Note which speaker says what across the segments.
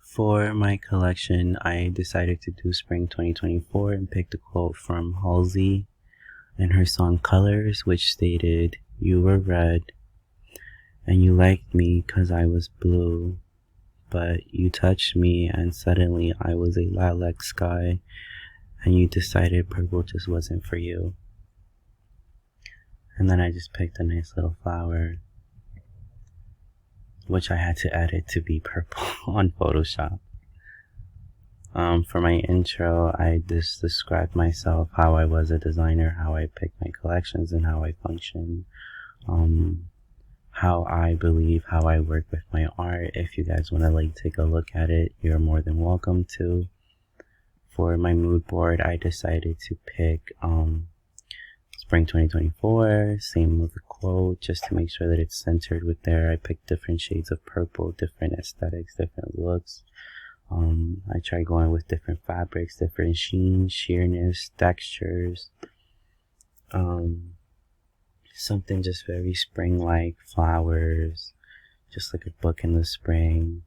Speaker 1: For my collection, I decided to do Spring 2024 and picked a quote from Halsey and her song Colors, which stated, "You were red, and you liked me 'cause I was blue, but you touched me and suddenly I was a lilac sky, and you decided purple just wasn't for you." And then I just picked a nice little flower, which I had to edit to be purple on Photoshop. For my intro, I just described myself, how I was a designer, how I picked my collections, and how I function. How I believe, how I work with my art. If you guys want to take a look at it, you're more than welcome to. For my mood board, I decided to pick Spring 2024, same with the quote, just to make sure that it's centered with there. I picked different shades of purple, different aesthetics, different looks. I try going with different fabrics, different sheens, sheerness, textures. Something just very spring-like, flowers, just like a book in the spring.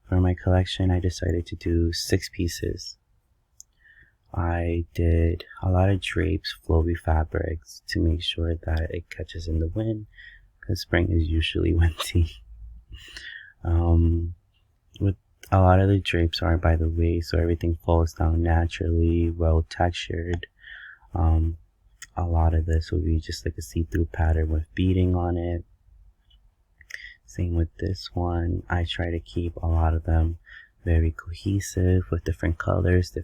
Speaker 1: For my collection, I decided to do 6 pieces. I did a lot of drapes, flowy fabrics, to make sure that it catches in the wind, because spring is usually windy. With a lot of the drapes are by the way, so everything falls down naturally, well textured. A lot of this will be just like a see-through pattern with beading on it. Same with this one. I try to keep a lot of them very cohesive with different colors,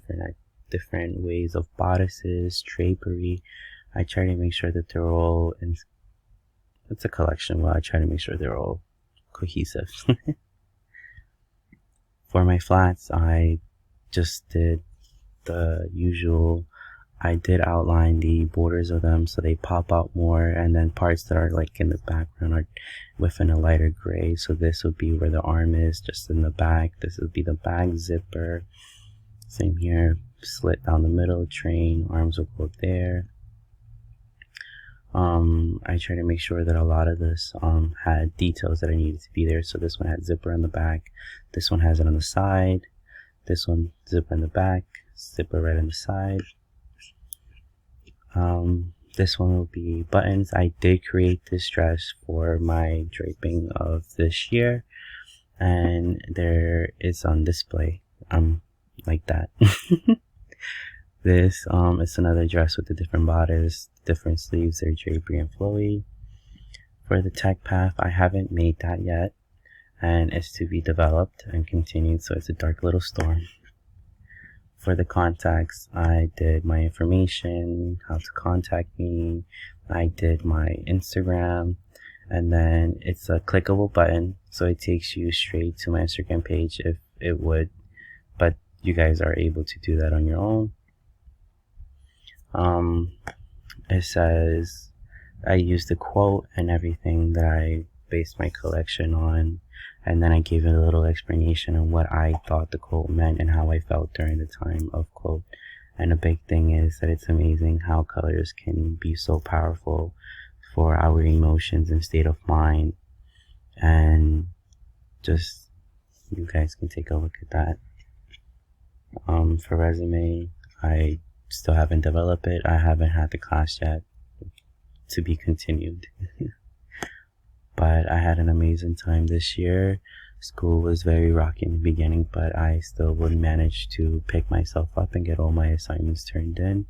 Speaker 1: different ways of bodices, drapery. I try to make sure that they're all in. It's a collection, well, I try to make sure they're all cohesive. For my flats, I just did the usual. I did outline the borders of them so they pop out more, and then parts that are like in the background are within a lighter gray. So this would be where the arm is, just in the back. This would be the back zipper. Same here, slit down the middle, train, arms will go there. I try to make sure that a lot of this had details that I needed to be there. So this one had zipper on the back, this one has it on the side, this one zipper in the back, zipper right on the side. This one will be buttons. I did create this dress for my draping of this year, and there is on display like that. This is another dress with the different bodice, different sleeves, they're drapery and flowy. For the tech path, I haven't made that yet, and it's to be developed and continued, so it's a dark little storm. For the contacts, I did my information, how to contact me, I did my Instagram, and then it's a clickable button, so it takes you straight to my Instagram page if it would, but you guys are able to do that on your own. It says, I used the quote and everything that I based my collection on, and then I gave it a little explanation on what I thought the quote meant and how I felt during the time of quote. And a big thing is that it's amazing how colors can be so powerful for our emotions and state of mind. And just, you guys can take a look at that. For resume, I still haven't developed it. I haven't had the class yet, to be continued. But I had an amazing time this year. School was very rocky in the beginning, but I still would manage to pick myself up and get all my assignments turned in.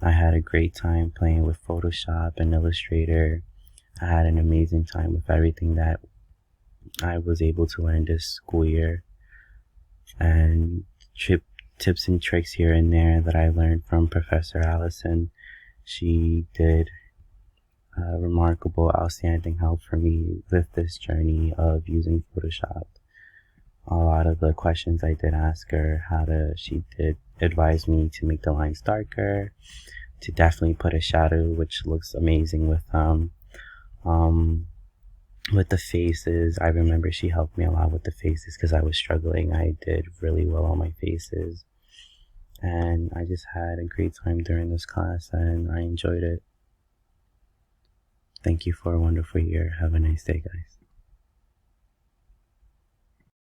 Speaker 1: I had a great time playing with Photoshop and Illustrator. I had an amazing time with everything that I was able to learn this school year. And tips and tricks here and there that I learned from Professor Allison. She did remarkable, outstanding help for me with this journey of using Photoshop. A lot of the questions I did ask her, she did advise me to make the lines darker, to definitely put a shadow, which looks amazing with the faces. I remember she helped me a lot with the faces because I was struggling. I did really well on my faces, and I just had a great time during this class and I enjoyed it. Thank you for a wonderful year. Have a nice day, guys.